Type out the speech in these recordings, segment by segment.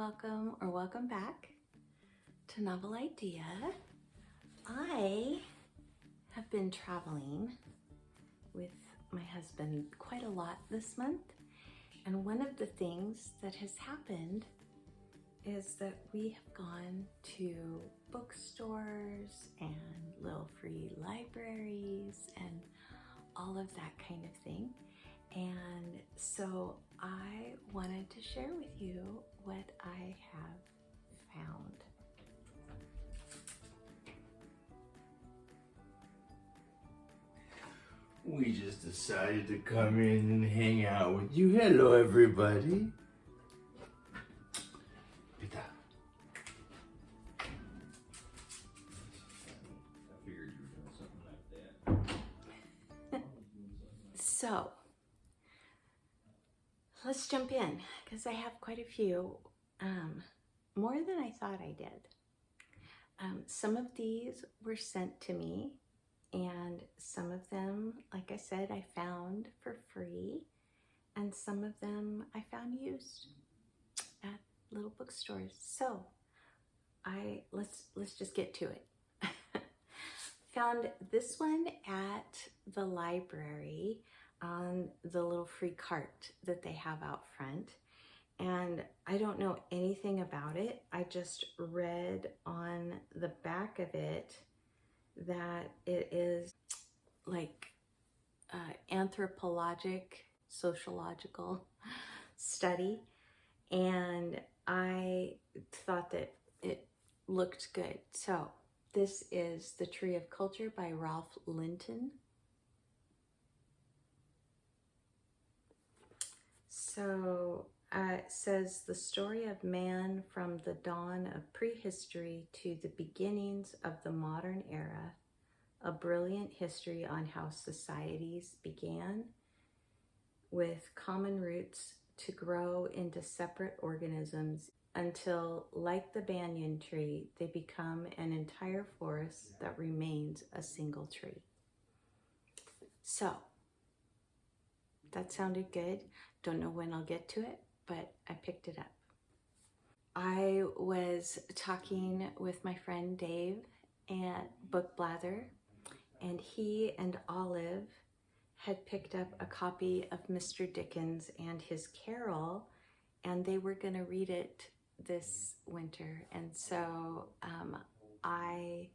welcome back to Novel Idea. I have been traveling with my husband quite a lot this month, and one of the things that has happened is that we have gone to bookstores and little free libraries and all of that kind of thing. And so I wanted to share with you what I have found. We just decided to come in and hang out with you. Hello, everybody. Pita. I figured you were doing something like that. So let's jump in because I have quite a few, more than I thought I did. Some of these were sent to me, and some of them, like I said, I found for free, and some of them I found used at little bookstores. So let's just get to it. Found this one at the library on the little free cart that they have out front. And I don't know anything about it. I just read on the back of it that it is like anthropologic, sociological study. And I thought that it looked good. So this is The Tree of Culture by Ralph Linton. So it says the story of man from the dawn of prehistory to the beginnings of the modern era, a brilliant history on how societies began with common roots to grow into separate organisms until, like the banyan tree, they become an entire forest that remains a single tree. So that sounded good. Don't know when I'll get to it, but I picked it up. I was talking with my friend Dave at Book Blather, and he and Olive had picked up a copy of Mr. Dickens and his Carol, and they were going to read it this winter. And so I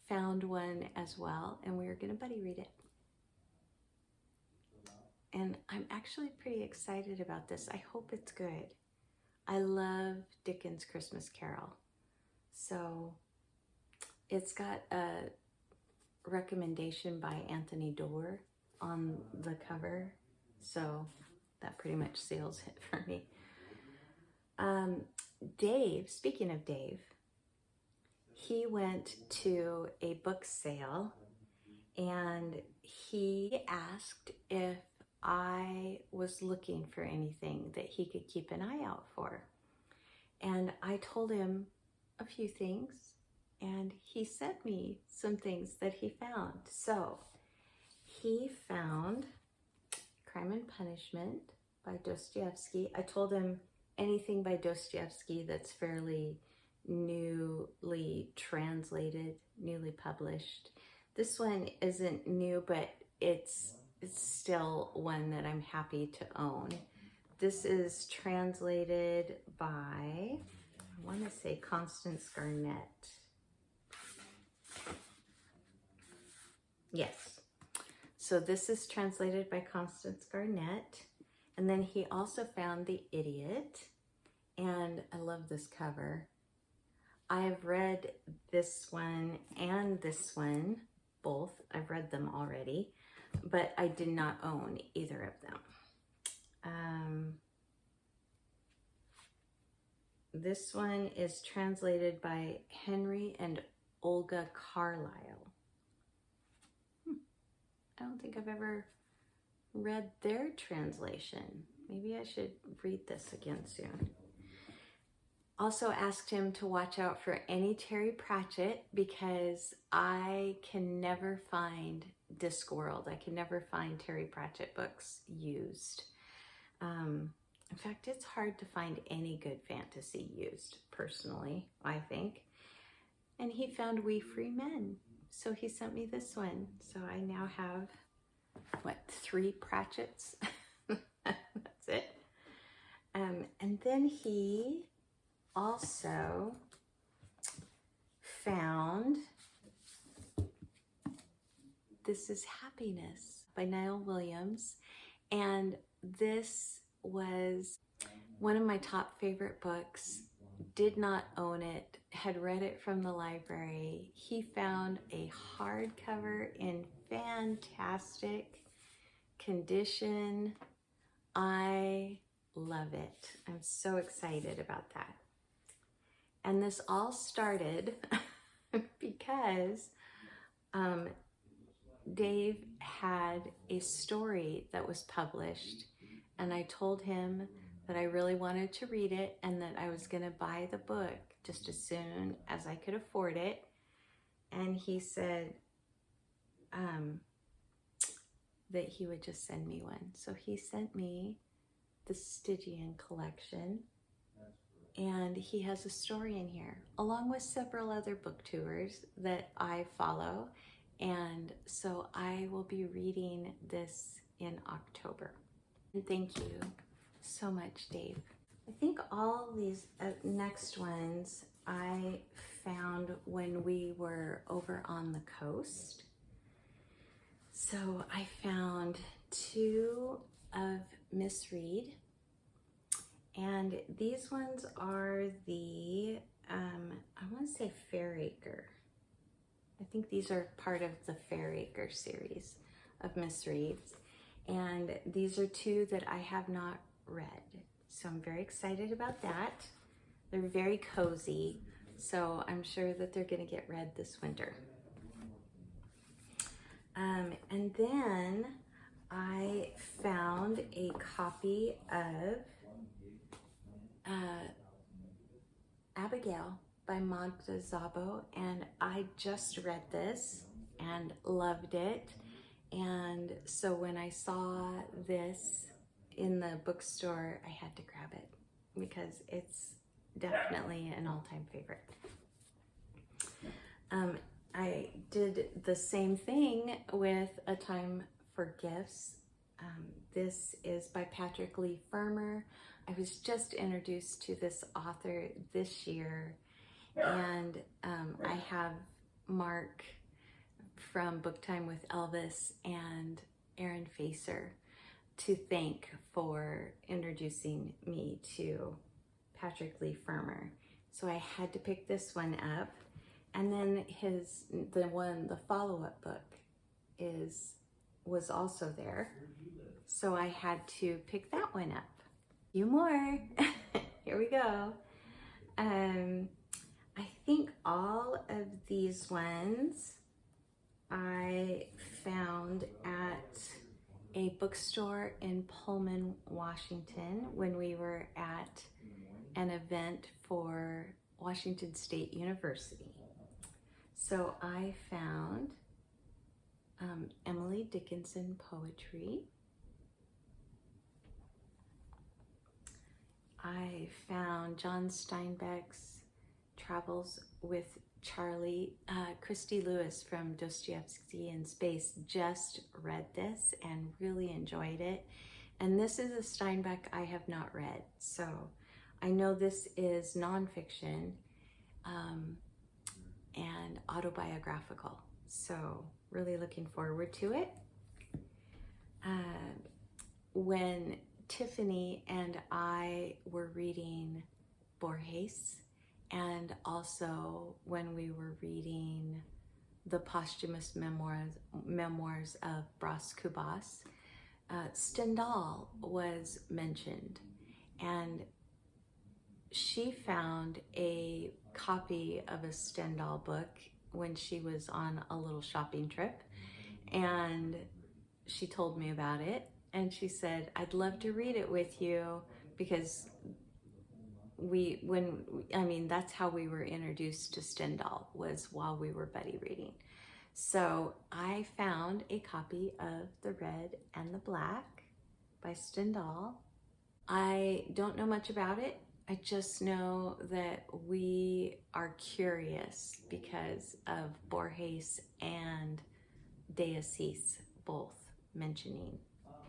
found one as well, and we were going to buddy read it. And I'm actually pretty excited about this. I hope it's good. I love Dickens' Christmas Carol. So it's got a recommendation by Anthony Doerr on the cover. So that pretty much seals it for me. Dave, speaking of Dave, he went to a book sale and he asked if I was looking for anything that he could keep an eye out for. And I told him a few things, and he sent me some things that he found. So he found Crime and Punishment by Dostoevsky. I told him anything by Dostoevsky that's fairly newly translated, newly published. This one isn't new, but it's still one that I'm happy to own. This is translated by, I want to say, Constance Garnett. Yes. So this is translated by Constance Garnett. And then he also found The Idiot. And I love this cover. I have read this one and this one, both. I've read them already, but I did not own either of them. This one is translated by Henry and Olga Carlisle. I don't think I've ever read their translation. Maybe I should read this again soon. Also asked him to watch out for any Terry Pratchett because I can never find Discworld. I can never find Terry Pratchett books used. In fact, it's hard to find any good fantasy used, personally, I think. And he found We Free Men. So he sent me this one. So I now have, 3 Pratchetts? That's it. And then he also found This Is Happiness by Niall Williams. And this was one of my top favorite books. Did not own it, had read it from the library. He found a hardcover in fantastic condition. I love it. I'm so excited about that. And this all started because Dave had a story that was published, and I told him that I really wanted to read it and that I was going to buy the book just as soon as I could afford it. And he said that he would just send me one. So he sent me the Stygian collection, and he has a story in here, along with several other booktubers that I follow. And so I will be reading this in October. And thank you so much, Dave. I think all these next ones I found when we were over on the coast. So I found 2 of Miss Reed, and these ones are the, I want to say Fairacre. I think these are part of the Fairacre series of Miss Reed's. And these are 2 that I have not read. So I'm very excited about that. They're very cozy, so I'm sure that they're gonna get read this winter. And then I found a copy of Abigail by Magda Szabo, and I just read this and loved it. And so when I saw this in the bookstore, I had to grab it because it's definitely an all-time favorite. I did the same thing with A Time for Gifts. This is by Patrick Leigh Fermor. I was just introduced to this author this year, and I have Mark from Book Time with Elvis and Aaron Facer to thank for introducing me to Patrick Leigh Fermor. So I had to pick this one up. And then the follow-up book was also there. So I had to pick that one up. A few more. Here we go. I think all of these ones I found at a bookstore in Pullman, Washington, when we were at an event for Washington State University. So I found Emily Dickinson poetry. I found John Steinbeck's Travels with Charlie. Christy Lewis from Dostoevsky in Space just read this and really enjoyed it. And this is a Steinbeck I have not read. So I know this is nonfiction and autobiographical. So really looking forward to it. When Tiffany and I were reading Borges, and also when we were reading the posthumous memoirs of Bras Kubas, Stendhal was mentioned, and she found a copy of a Stendhal book when she was on a little shopping trip, and she told me about it, and she said, I'd love to read it with you, because that's how we were introduced to Stendhal, was while we were buddy reading. So I found a copy of The Red and the Black by Stendhal. I don't know much about it. I just know that we are curious because of Borges and De Assis both mentioning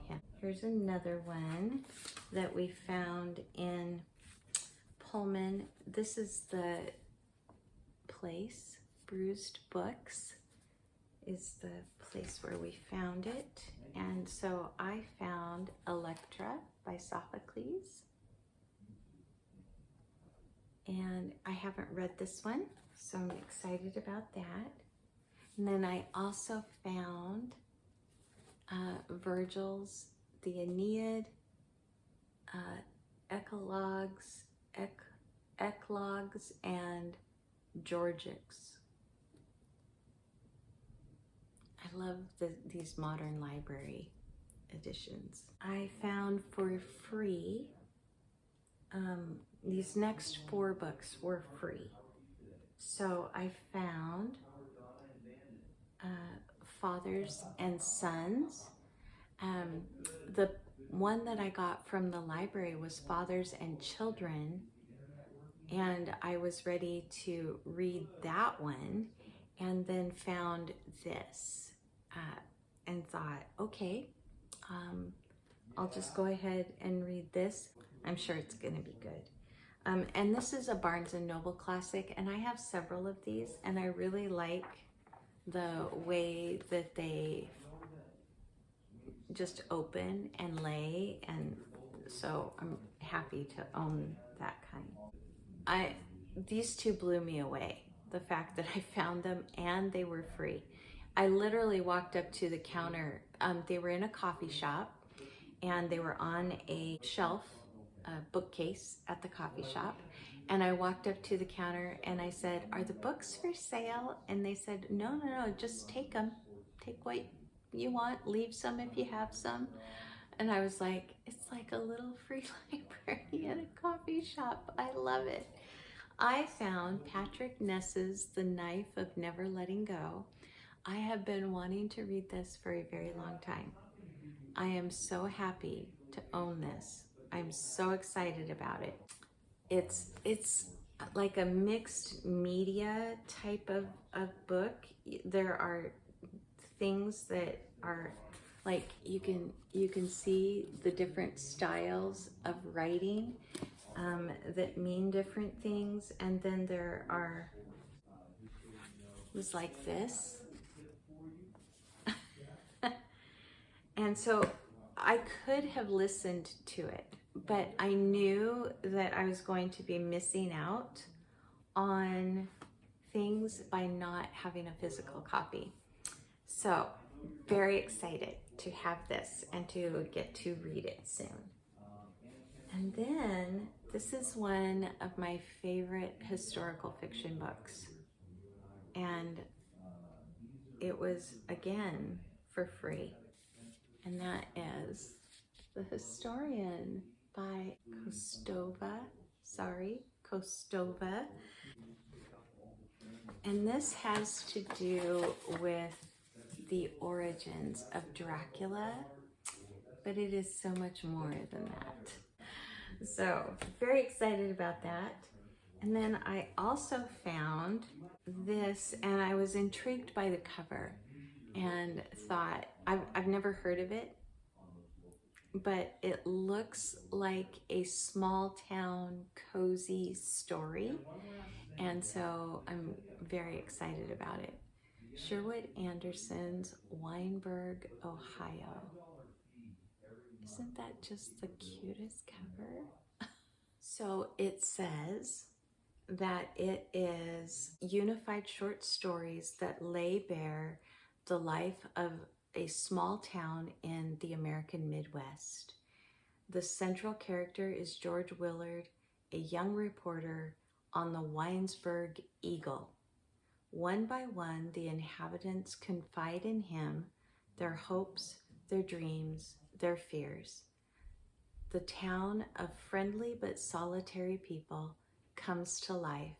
him. Here's another one that we found in Pullman. This is the place, Bruised Books is the place where we found it. And so I found Electra by Sophocles. And I haven't read this one, so I'm excited about that. And then I also found Virgil's The Aeneid, Eclogues, and Georgics. I love these modern library editions. I found for free, these next 4 books were free. So I found Fathers and Sons. The one that I got from the library was Fathers and Children, and I was ready to read that one, and then found this and thought, okay, I'll just go ahead and read this. I'm sure it's going to be good. And this is a Barnes & Noble classic, and I have several of these, and I really like the way that they just open and lay, and so I'm happy to own that kind. These two blew me away, the fact that I found them and they were free. I literally walked up to the counter. They were in a coffee shop, and they were on a shelf, a bookcase at the coffee shop. And I walked up to the counter and I said, "Are the books for sale?" And they said, no, just take them. Take what you want, leave some if you have some. And I was like, it's like a little free library at a coffee shop. I love it. I found Patrick Ness's The Knife of Never Letting Go. I have been wanting to read this for a very long time. I am so happy to own this. I'm so excited about it. It's like a mixed media type of book. There are things that are like you can see the different styles of writing that mean different things, and then there are was like this. And so I could have listened to it, but I knew that I was going to be missing out on things by not having a physical copy. So very excited to have this and to get to read it soon. And then this is one of my favorite historical fiction books. And it was, again, for free. And that is The Historian by Kostova. And this has to do with the origins of Dracula, but it is so much more than that. So very excited about that. And then I also found this, and I was intrigued by the cover and thought, I've never heard of it, but it looks like a small town cozy story. And so I'm very excited about it. Sherwood Anderson's Weinberg, Ohio. Isn't that just the cutest cover? So it says that it is unified short stories that lay bare the life of a small town in the American Midwest. The central character is George Willard, a young reporter on the Winesburg Eagle. One by one, the inhabitants confide in him their hopes, their dreams, their fears. The town of friendly but solitary people comes to life,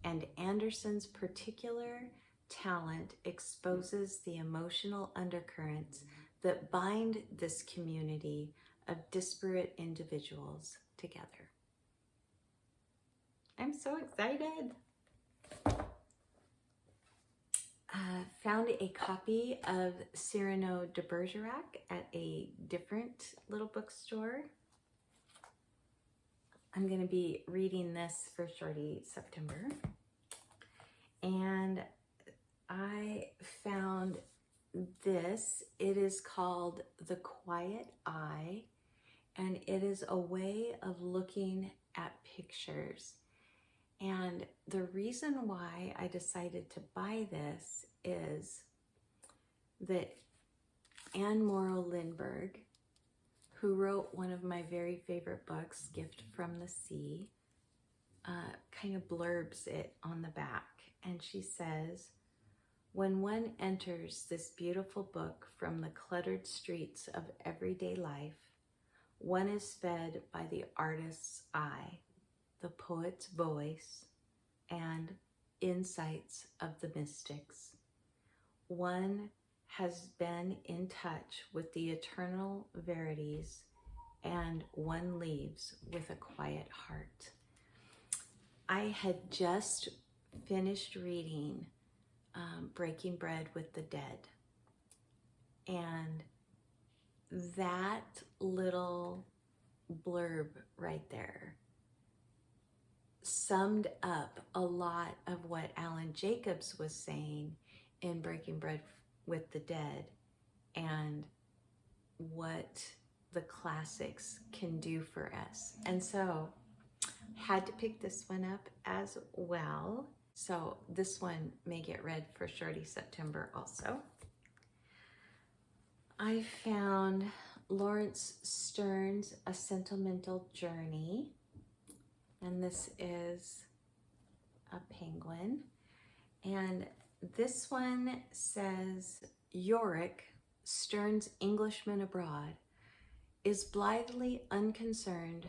and Anderson's particular talent exposes the emotional undercurrents that bind this community of disparate individuals together. I'm so excited. Found a copy of Cyrano de Bergerac at a different little bookstore. I'm going to be reading this for Shorty September. And I found this. It is called The Quiet Eye, and it is a way of looking at pictures. And the reason why I decided to buy this is that Anne Morrow Lindbergh, who wrote one of my very favorite books, Gift from the Sea, kind of blurbs it on the back. And she says, when one enters this beautiful book from the cluttered streets of everyday life, one is fed by the artist's eye, the poet's voice, and insights of the mystics. One has been in touch with the eternal verities, and one leaves with a quiet heart. I had just finished reading Breaking Bread with the Dead, and that little blurb right there summed up a lot of what Alan Jacobs was saying in Breaking Bread with the Dead and what the classics can do for us. And so had to pick this one up as well. So this one may get read for Shorty September also. I found Lawrence Stern's A Sentimental Journey, and this is a penguin. And this one says, Yorick, Stern's Englishman abroad, is blithely unconcerned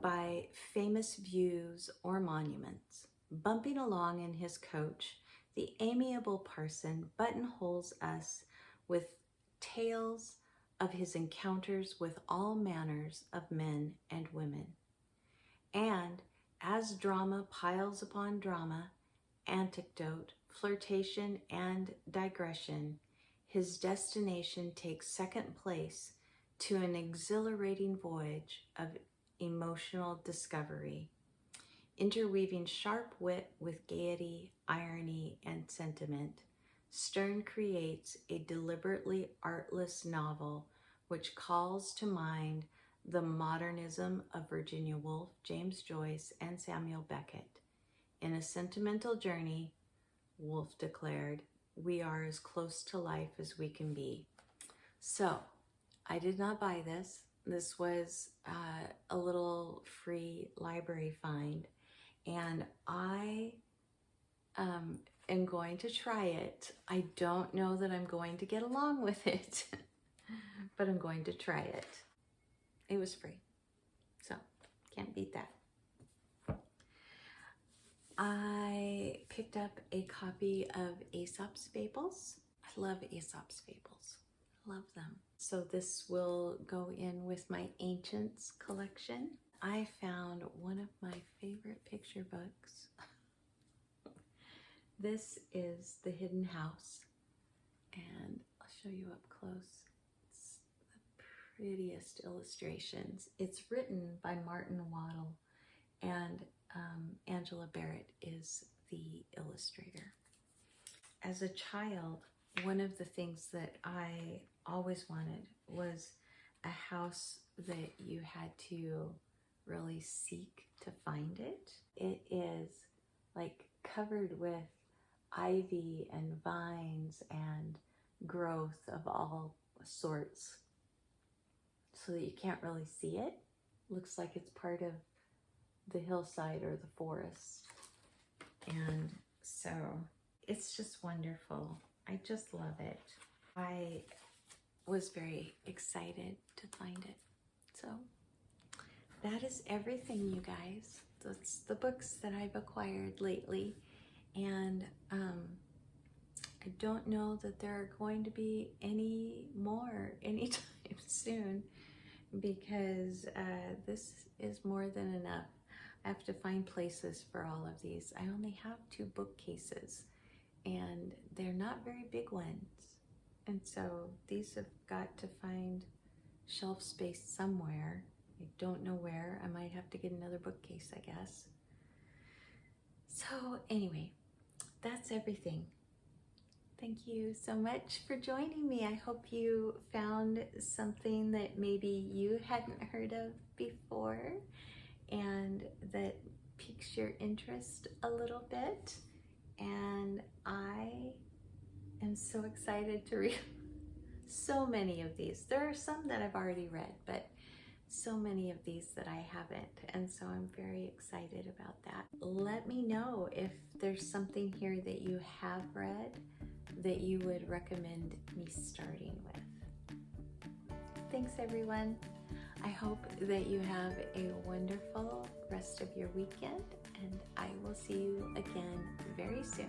by famous views or monuments. Bumping along in his coach, the amiable parson buttonholes us with tales of his encounters with all manners of men and women. And as drama piles upon drama, anecdote, flirtation, and digression, his destination takes second place to an exhilarating voyage of emotional discovery. Interweaving sharp wit with gaiety, irony, and sentiment, Stern creates a deliberately artless novel which calls to mind the modernism of Virginia Woolf, James Joyce, and Samuel Beckett. In A Sentimental Journey, Woolf declared, we are as close to life as we can be. So, I did not buy this. This was a little free library find, and I am going to try it. I don't know that I'm going to get along with it, but I'm going to try it. It was free, so can't beat that. I picked up a copy of Aesop's Fables. I love Aesop's Fables. I love them. So this will go in with my Ancients collection. I found one of my favorite picture books. This is The Hidden House, and I'll show you up close. It's the prettiest illustrations. It's written by Martin Waddell, and Angela Barrett is the illustrator. As a child, one of the things that I always wanted was a house that you had to really seek to find it. It is like covered with ivy and vines and growth of all sorts so that you can't really see it. Looks like it's part of the hillside or the forest. And so it's just wonderful. I just love it. I was very excited to find it. So that is everything, you guys. That's the books that I've acquired lately. And I don't know that there are going to be any more anytime soon, because this is more than enough. I have to find places for all of these. I only have 2 bookcases, and they're not very big ones. And so these have got to find shelf space somewhere. I don't know where. I might have to get another bookcase, I guess. So anyway, that's everything. Thank you so much for joining me. I hope you found something that maybe you hadn't heard of before and that piques your interest a little bit. And I am so excited to read so many of these. There are some that I've already read, but so many of these that I haven't, and so I'm very excited about that. Let me know if there's something here that you have read that you would recommend me starting with. Thanks everyone. I hope that you have a wonderful rest of your weekend, and I will see you again very soon.